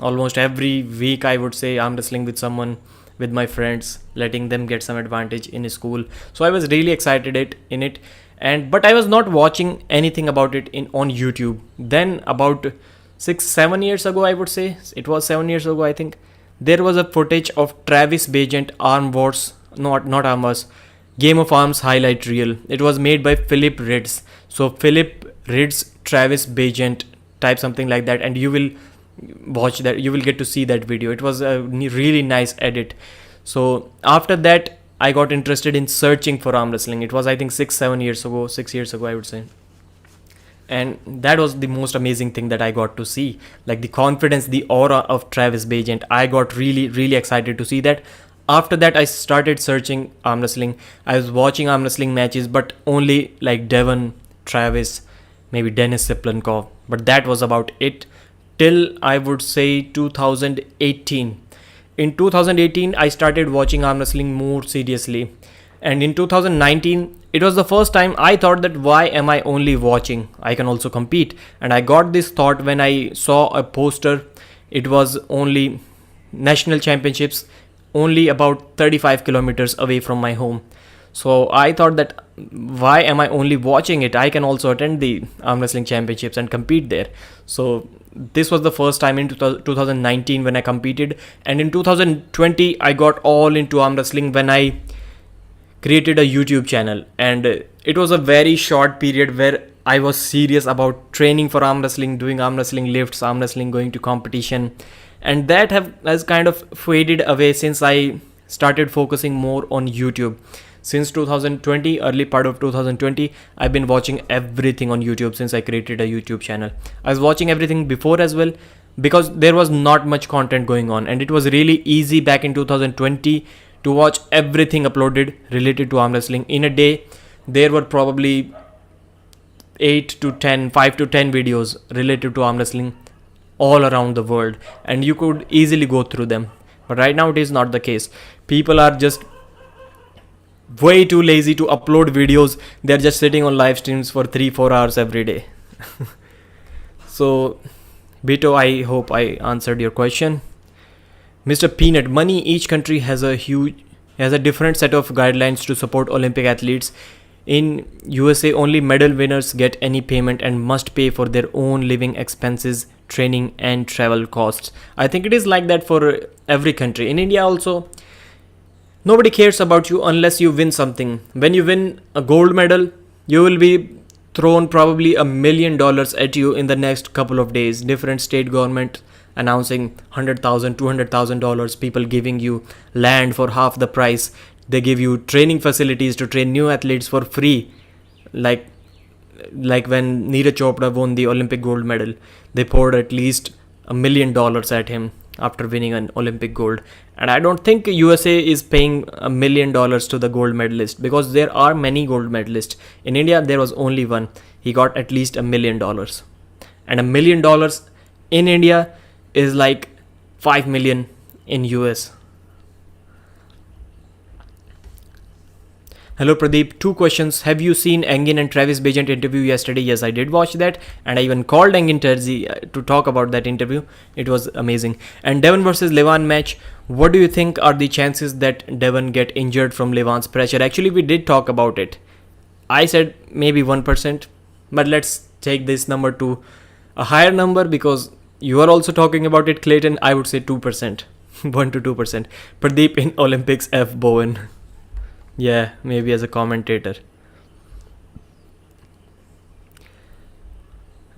almost every week. I would say arm wrestling with someone, with my friends, letting them get some advantage in school. So I was really excited in it. But I was not watching anything about it on YouTube. Then about 6-7 years ago, I would say, it was 7 years ago, I think, there was a footage of Travis Bagent Game of Arms highlight reel. It was made by Philip Ritz. So Philip Ritz, Travis Bagent, type something like that, and you will watch that. You will get to see that video. It was a really nice edit. So after that, I got interested in searching for arm wrestling. It was, I think, 6 years ago, I would say. And that was the most amazing thing that I got to see. Like the confidence, the aura of Travis Bagent. I got really excited to see that. After that, I started searching arm wrestling. I was watching arm wrestling matches, but only like Devon, Travis, maybe Dennis Siplankov. But that was about it till, I would say, 2018. In 2018, I started watching arm wrestling more seriously. And in 2019, it was the first time I thought that why am I only watching? I can also compete. And I got this thought when I saw a poster. It was only national championships, only about 35 kilometers away from my home. So I thought that why am I only watching it? I can also attend the arm wrestling championships and compete there. So this was the first time in 2019 when I competed, and in 2020 I got all into arm wrestling when I created a YouTube channel. And it was a very short period where I was serious about training for arm wrestling, doing arm wrestling lifts, arm wrestling, going to competition, and that has kind of faded away since I started focusing more on YouTube. Since 2020, early part of 2020, I've been watching everything on YouTube since I created a YouTube channel. I was watching everything before as well because there was not much content going on, and it was really easy back in 2020 to watch everything uploaded related to arm wrestling. In a day, there were probably 5 to 10 videos related to arm wrestling all around the world, and you could easily go through them. But right now it is not the case. People are just way too lazy to upload videos. They're just sitting on live streams for 3-4 hours every day. So Bito, I hope I answered your question. Mr. Peanut, money, each country has a different set of guidelines to support Olympic athletes. In USA, only medal winners get any payment and must pay for their own living expenses, training and travel costs. I think it is like that for every country. In India also, nobody cares about you unless you win something. When you win a gold medal, you will be thrown probably $1 million at you in the next couple of days. Different state government announcing $100,000, $200,000, people giving you land for half the price. They give you training facilities to train new athletes for free. Like when Neeraj Chopra won the Olympic gold medal, they poured at least $1 million at him after winning an Olympic gold. And I don't think USA is paying $1 million to the gold medalist, because there are many gold medalists. In India, there was only one. He got at least $1 million. And $1 million in India is like 5 million in US. Hello Pradeep, 2 questions. Have you seen Engin and Travis Bagent interview yesterday? Yes, I did watch that, and I even called Engin Terzi to talk about that interview. It was amazing. And Devon versus Levan match, what do you think are the chances that Devon get injured from Levan's pressure? Actually, we did talk about it. I said maybe 1%, but let's take this number to a higher number because you are also talking about it, Clayton. I would say 2%, 1 to 2%. Pradeep in Olympics F. Bowen. Yeah, maybe as a commentator.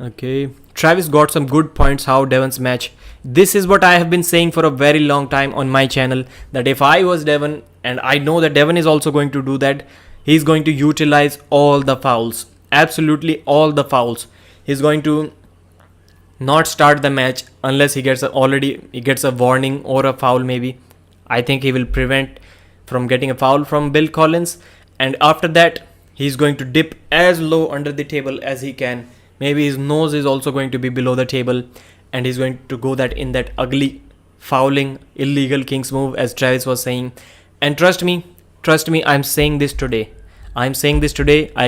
Okay. Travis got some good points how Devon's match. This is what I have been saying for a very long time on my channel, that if I was Devon, and I know that Devon is also going to do that, he's going to utilize all the fouls. Absolutely all the fouls. He's going to not start the match unless he gets a warning or a foul maybe. I think he will prevent from getting a foul from Bill Collins, and after that he's going to dip as low under the table as he can. Maybe his nose is also going to be below the table, and he's going to go in that ugly fouling illegal King's move, as Travis was saying. And trust me, I'm saying this today. I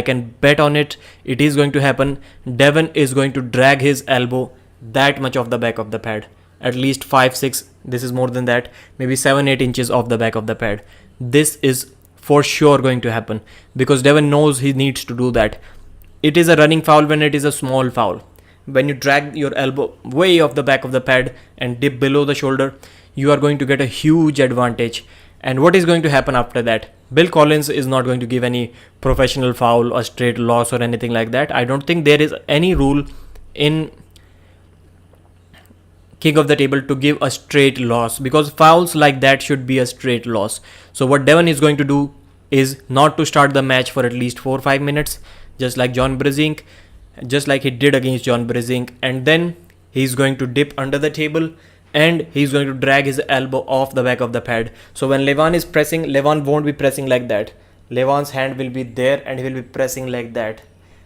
can bet on it. It is going to happen. Devon is going to drag his elbow that much off the back of the pad. At least 5-6, this is more than that, maybe 7-8 inches off the back of the pad. This is for sure going to happen because Devon knows he needs to do that. It is a running foul when it is a small foul. When you drag your elbow way off the back of the pad and dip below the shoulder, you are going to get a huge advantage. And what is going to happen after that? Bill Collins is not going to give any professional foul, a straight loss or anything like that. I don't think there is any rule in King of the Table to give a straight loss, because fouls like that should be a straight loss. So what Devon is going to do is not to start the match for at least 4-5 minutes, just like he did against John Brezink, and then he's going to dip under the table and he's going to drag his elbow off the back of the pad. So when Levan is pressing, Levan won't be pressing like that. Levan's hand will be there and he will be pressing like that.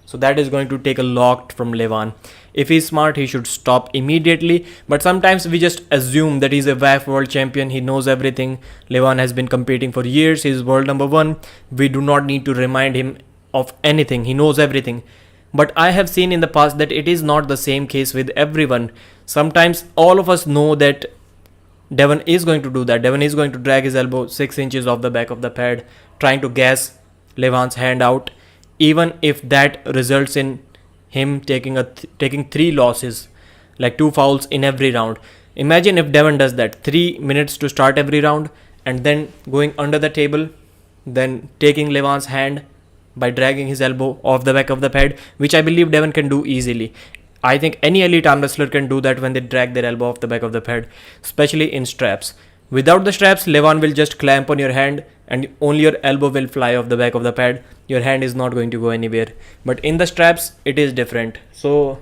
So that is going to take a lot from Levan. If he's smart, he should stop immediately. But sometimes we just assume that he's a WAF world champion. He knows everything. Levan has been competing for years. He's world number 1. We do not need to remind him of anything. He knows everything. But I have seen in the past that it is not the same case with everyone. Sometimes all of us know that Devon is going to do that. Devon is going to drag his elbow 6 inches off the back of the pad, trying to gas Levan's hand out. Even if that results in him taking 3 losses, like 2 fouls in every round. Imagine if Devon does that, 3 minutes to start every round, and then going under the table, then taking Levan's hand by dragging his elbow off the back of the pad, which I believe Devon can do easily. I think any elite arm wrestler can do that when they drag their elbow off the back of the pad, especially in straps. Without the straps, Levan will just clamp on your hand and only your elbow will fly off the back of the pad. Your hand is not going to go anywhere. But in the straps, it is different. So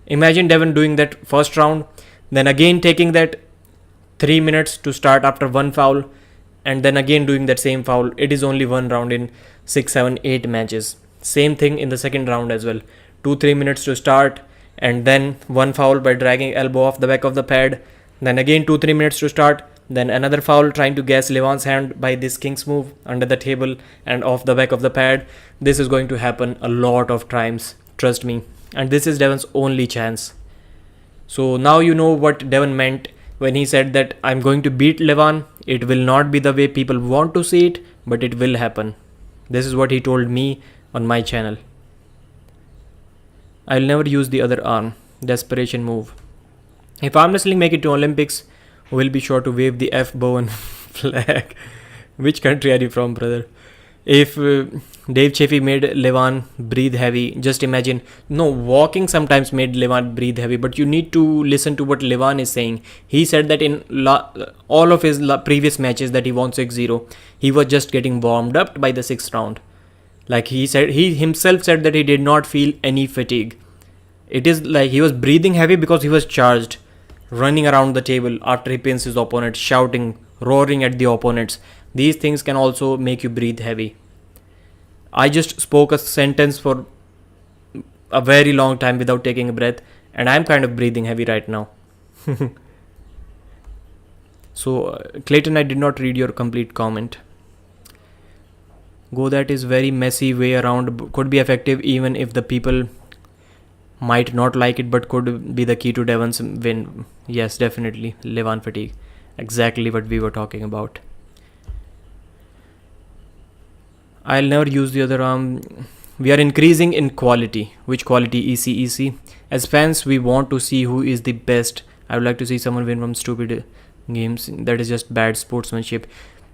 imagine Devon doing that first round, then again taking that 3 minutes to start after one foul, and then again doing that same foul. It is only one round in 6, 7, 8 matches. Same thing in the second round as well. 2-3 minutes to start, and then one foul by dragging elbow off the back of the pad. Then again 2-3 minutes to start. Then another foul trying to gas Levan's hand by this king's move under the table and off the back of the pad. This is going to happen a lot of times, trust me. And this is Devon's only chance. So now you know what Devon meant when he said that I'm going to beat Levan. It will not be the way people want to see it, but it will happen. This is what he told me on my channel. I'll never use the other arm. Desperation move. If arm wrestling make it to Olympics, we'll be sure to wave the F Bowen flag. Which country are you from, brother? If Dave Chaffee made Levan breathe heavy, just imagine. No, walking sometimes made Levan breathe heavy, but you need to listen to what Levan is saying. He said that in all of his previous matches that he won 6-0, he was just getting warmed up by the 6th round. Like he himself said that he did not feel any fatigue. It is like he was breathing heavy because he was charged, running around the table after he pins his opponent, shouting, roaring at the opponents. These things can also make you breathe heavy. I just spoke a sentence for a very long time without taking a breath, and I'm kind of breathing heavy right now. So, Clayton, I did not read your complete comment. Go that is very messy way around, could be effective even if the people might not like it, but could be the key to Devon's win. Yes, definitely. Levan fatigue. Exactly what we were talking about. I'll never use the other arm. We are increasing in quality. Which quality? EC. As fans, we want to see who is the best. I would like to see someone win from stupid games. That is just bad sportsmanship.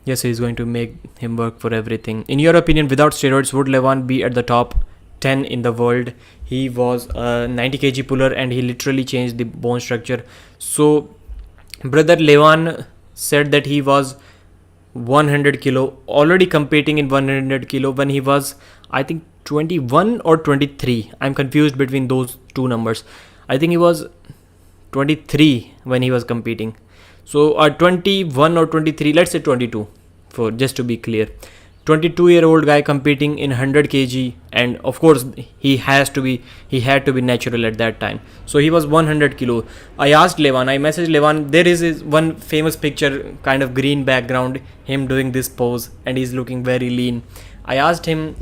Yes, he is going to make him work for everything. In your opinion, without steroids, would Levan be at the top 10 in the world? He was a 90 kg puller and he literally changed the bone structure. So, brother, Levan said that he was 100 kilo, already competing in 100 kilo when he was, I think, 21 or 23. I'm confused between those two numbers. I think he was 23 when he was competing. So, 21 or 23, let's say 22, for just to be clear. 22-year-old guy competing in 100 kg, and of course he had to be natural at that time. So he was 100 kilo. I messaged Levan, there is one famous picture, kind of green background, him doing this pose, and he's looking very lean. I asked him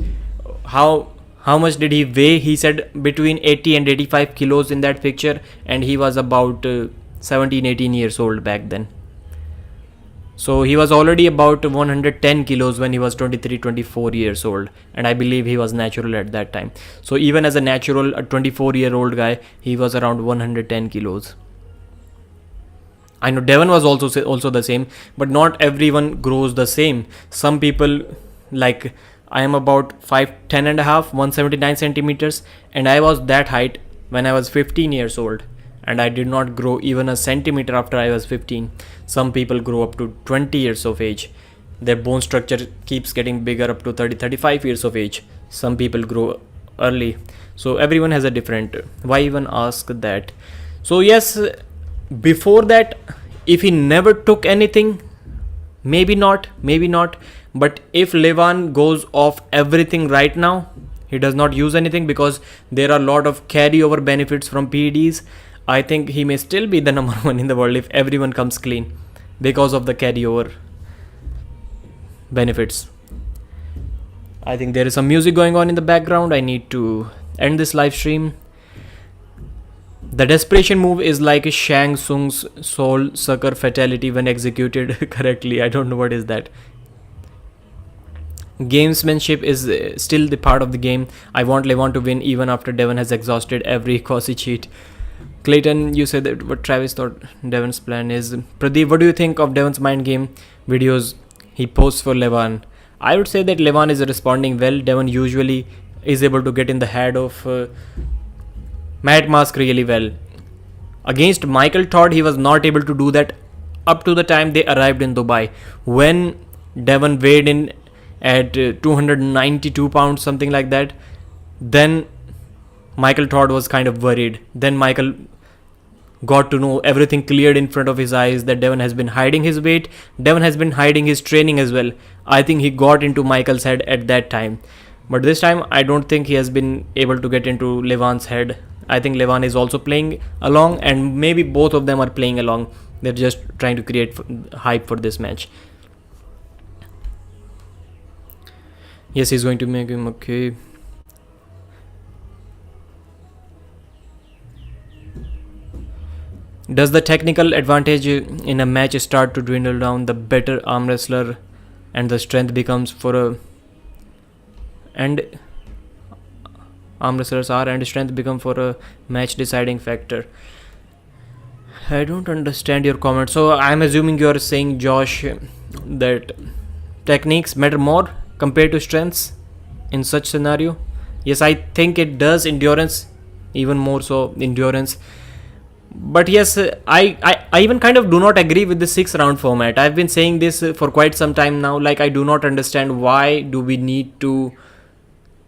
how much did he weigh. He said between 80 and 85 kilos in that picture, and he was about 17-18 years old back then. So he was already about 110 kilos when he was 23-24 years old, and I believe he was natural at that time. So even as a natural, a 24-year-old guy, he was around 110 kilos. I know Devon was also the same, but not everyone grows the same. Some people, like I am about 5'10 and a half, 179 centimeters, and I was that height when I was 15 years old. And I did not grow even a centimeter after I was 15. Some people grow up to 20 years of age. Their bone structure keeps getting bigger up to 30-35 years of age. Some people grow early. So everyone has a different. Why even ask that? So yes, before that, if he never took anything, maybe not. But if Levan goes off everything right now, he does not use anything because there are a lot of carryover benefits from PEDs. I think he may still be the number 1 in the world if everyone comes clean because of the carryover benefits. I think there is some music going on in the background. I need to end this live stream. The desperation move is like a Shang Tsung's soul sucker fatality when executed correctly. I don't know what is that. Gamesmanship is still the part of the game. I want Levan to win even after Devon has exhausted every quasi cheat. Clayton, you said that what Travis thought Devon's plan is. Pradeep, what do you think of Devon's mind game videos he posts for Levan? I would say that Levan is responding well. Devon usually is able to get in the head of Matt Mask really well. Against Michael Todd, he was not able to do that up to the time they arrived in Dubai. When Devon weighed in at 292 pounds, something like that, then Michael Todd was kind of worried. Then Michael got to know everything cleared in front of his eyes that Devon has been hiding his weight. Devon has been hiding his training as well. I think he got into Michael's head at that time. But this time, I don't think he has been able to get into Levan's head. I think Levan is also playing along, and maybe both of them are playing along. They're just trying to create hype for this match. Yes, he's going to make him okay. Does the technical advantage in a match start to dwindle down the better arm wrestler and the strength becomes for a and arm wrestlers are and strength become for a match deciding factor? I don't understand your comment. So I'm assuming you're saying, Josh, that techniques matter more compared to strengths in such scenario. Yes, I think it does. Endurance, even more so endurance. But yes, I even kind of do not agree with the 6-round format. I've been saying this for quite some time now. Like, I do not understand why do we need to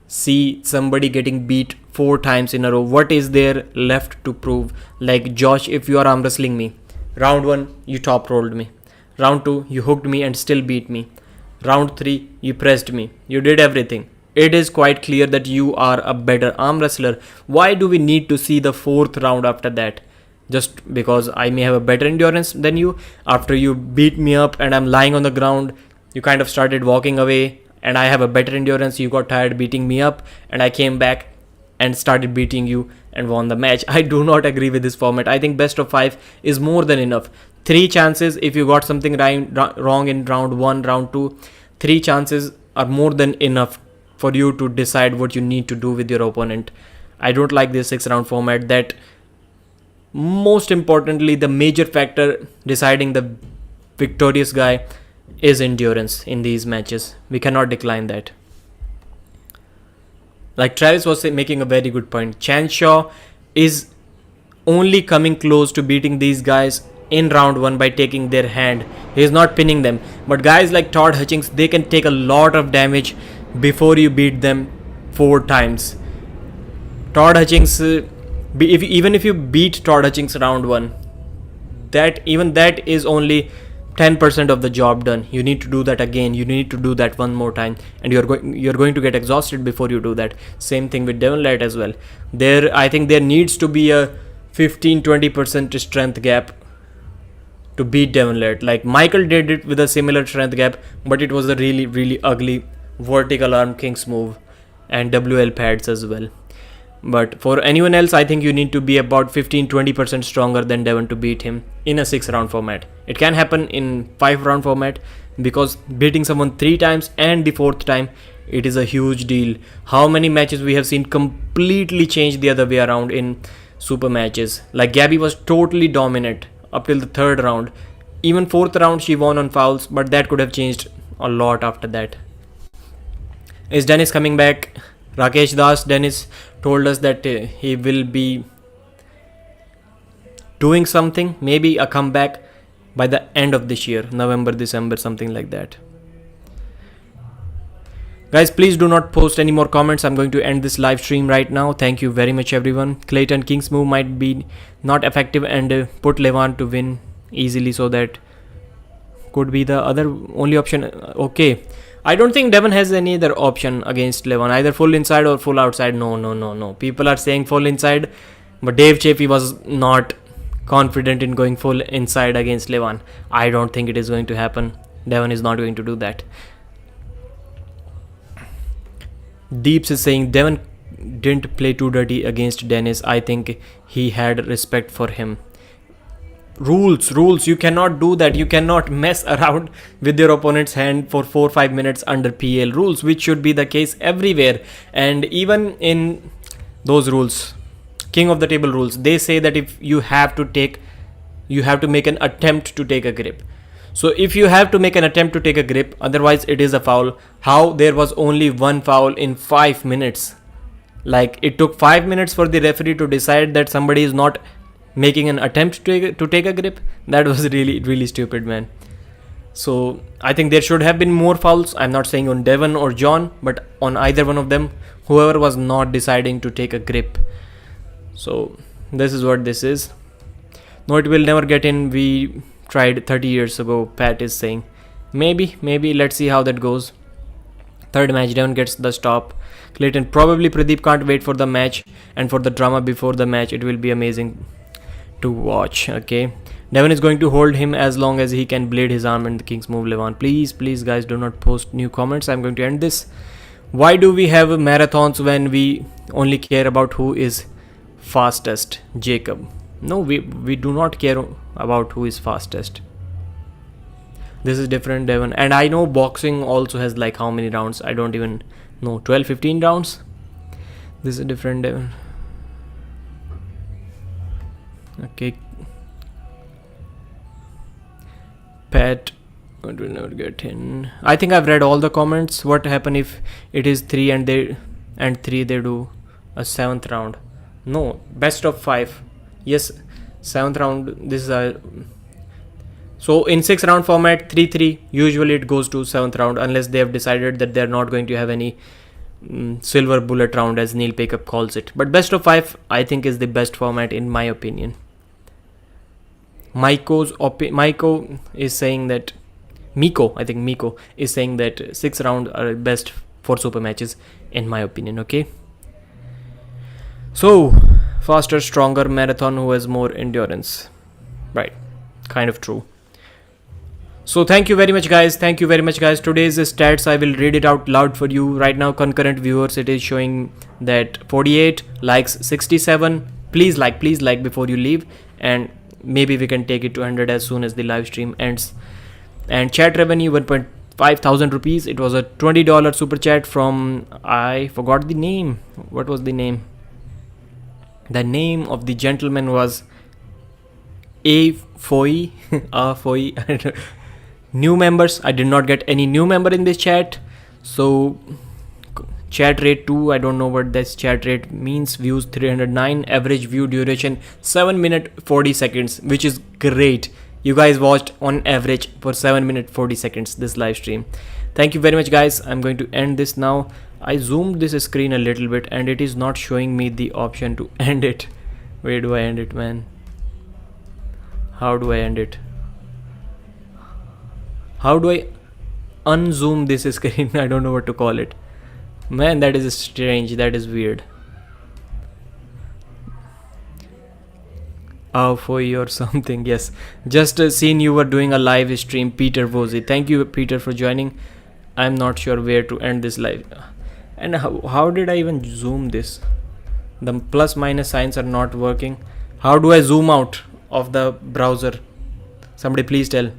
see somebody getting beat 4 times in a row. What is there left to prove? Like, Josh, if you are arm wrestling me, round 1 you top rolled me, round 2 you hooked me and still beat me, round 3 you pressed me, you did everything. It is quite clear that you are a better arm wrestler. Why do we need to see the 4th round after that? Just because I may have a better endurance than you? After you beat me up and I'm lying on the ground, you kind of started walking away, and I have a better endurance. You got tired beating me up, and I came back and started beating you and won the match. I do not agree with this format. I think best of 5 is more than enough. 3 chances, if you got something wrong in round 1, round 2, 3 chances are more than enough for you to decide what you need to do with your opponent. I don't like this 6-round format. That, most importantly, the major factor deciding the victorious guy is endurance in these matches. We cannot decline that. Like Travis was making a very good point. Chanshaw is only coming close to beating these guys in round 1 by taking their hand. He is not pinning them. But guys like Todd Hutchings, they can take a lot of damage before you beat them 4 times. Todd Hutchings, even if you beat Todd Hutchings round 1, that is only 10% of the job done. You need to do that again. You need to do that one more time, and you're going to get exhausted before you do that. Same thing with Devon Larratt as well. I think there needs to be a 15-20% strength gap to beat Devon Larratt. Like Michael did it with a similar strength gap, but it was a really, really ugly vertical arm kings move and WL pads as well. But for anyone else, I think you need to be about 15-20% stronger than Devon to beat him in a 6-round format. It can happen in 5-round format, because beating someone 3 times and the 4th time, it is a huge deal. How many matches we have seen completely change the other way around in super matches. Like Gabby was totally dominant up till the 3rd round. Even 4th round she won on fouls, but that could have changed a lot after that. Is Dennis coming back? Rakesh Das, Dennis told us that he will be doing something, maybe a comeback by the end of this year, November, December, something like that. Guys, please do not post any more comments. I'm going to end this live stream right now. Thank you very much, everyone. Clayton King's move might be not effective and put Levan to win easily, so that could be the only option. Okay. I don't think Devon has any other option against Levan, either full inside or full outside. No. People are saying full inside, but Dave Chaffee was not confident in going full inside against Levan. I don't think it is going to happen. Devon is not going to do that. Deeps is saying Devon didn't play too dirty against Dennis. I think he had respect for him. Rules. You cannot do that. You cannot mess around with your opponent's hand for 4-5 minutes under PL rules, which should be the case everywhere. And even in those rules, king of the table rules. They say that if you have to make an attempt to take a grip. So if you have to make an attempt to take a grip, otherwise it is a foul. How there was only one foul in 5 minutes? Like, it took 5 minutes for the referee to decide that somebody is not making an attempt to take a grip. That was really, really stupid, man. So I think there should have been more fouls. I'm not saying on Devon or John, but on either one of them, whoever was not deciding to take a grip. So this is what this is. No, it will never get in. We tried 30 years ago, Pat is saying. Maybe, let's see how that goes. Third match, Devon gets the stop. Clayton, probably Pradeep can't wait for the match and for the drama before the match. It will be amazing to watch. Okay, Devon is going to hold him as long as he can blade his arm and the King's move. Levan, please guys, do not post new comments. I'm going to end this. Why do we have marathons when we only care about who is fastest? Jacob, no, we do not care about who is fastest. This is different, Devon. And I know boxing also has like how many rounds? I don't even know. 12-15 rounds. This is different, Devon. Okay. Pat, I will never get in. I think I've read all the comments. What happen if it is 3 and 3 they do a 7th round? No, best of 5. Yes, 7th round. This is a... So in 6 round format, 3-3, usually it goes to 7th round unless they have decided that they're not going to have any silver bullet round, as Neil Pickup calls it. But best of 5, I think, is the best format in my opinion. Miko is saying that Miko is saying that 6 rounds are best for super matches in my opinion. Okay. So faster, stronger marathon who has more endurance. Right. Kind of true. So thank you very much guys. Today's stats, I will read it out loud for you. Right now, concurrent viewers, it is showing that 48, likes 67. Please like before you leave, and maybe we can take it to 100 as soon as the live stream ends. And chat revenue 1.5 thousand rupees. It was a $20 super chat from, I forgot the name. What was the name? The name of the gentleman was Foy. New members, I did not get any new member in this chat. So chat rate 2, I don't know what this chat rate means. Views 309, average view duration 7 minutes 40 seconds, which is great. You guys watched on average for 7 minutes 40 seconds this live stream. Thank you very much guys. I'm going to end this now. I zoomed this screen a little bit and it is not showing me the option to end it. Where do I end it, man? How do I end it? How do I unzoom this screen? I don't know what to call it. Man, that is strange. That is weird. For you or something. Yes. Just seen you were doing a live stream, Peter Vozy. Thank you, Peter, for joining. I'm not sure where to end this live. And how did I even zoom this? The plus minus signs are not working. How do I zoom out of the browser? Somebody please tell.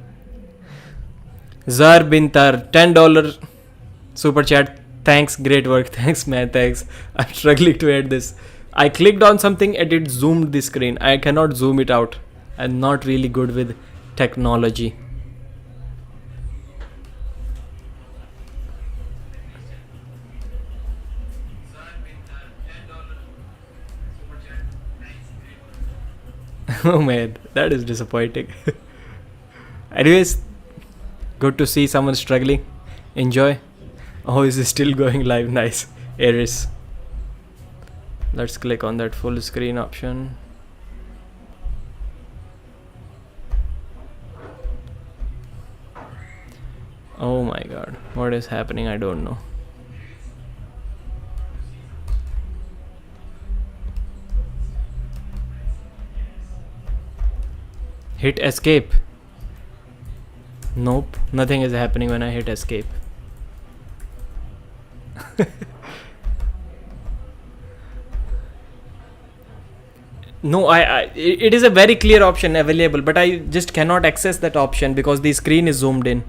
Zar Bintar, $10 super chat. Thanks, great work. Thanks, man. Thanks. I'm struggling to add this. I clicked on something and it zoomed the screen. I cannot zoom it out. I'm not really good with technology. Oh man, that is disappointing. Anyways, good to see someone struggling. Enjoy. Oh, is it still going live? Nice. Aries. Let's click on that full screen option. Oh my god, what is happening? I don't know. Hit escape. Nope, nothing is happening when I hit escape. No, it is a very clear option available, but I just cannot access that option because the screen is zoomed in.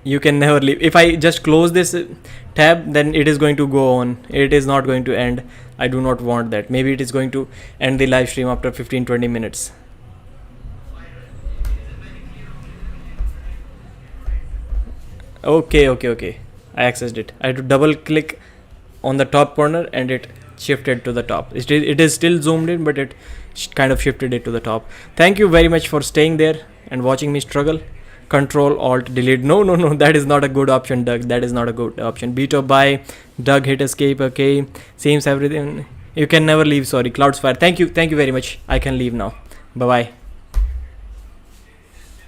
You can never leave. If I just close this tab, then it is going to go on. It is not going to end. I do not want that. Maybe it is going to end the live stream after 15-20 minutes. Okay. I accessed it. I had to double click on the top corner and it shifted to the top. It is still zoomed in, but it kind of shifted it to the top. Thank you very much for staying there and watching me struggle. Control Alt Delete. No, that is not a good option, Doug. That is not a good option. Beat up by Doug, hit escape. Okay, seems everything. You can never leave. Sorry, Clouds Fire. Thank you very much. I can leave now. Bye bye.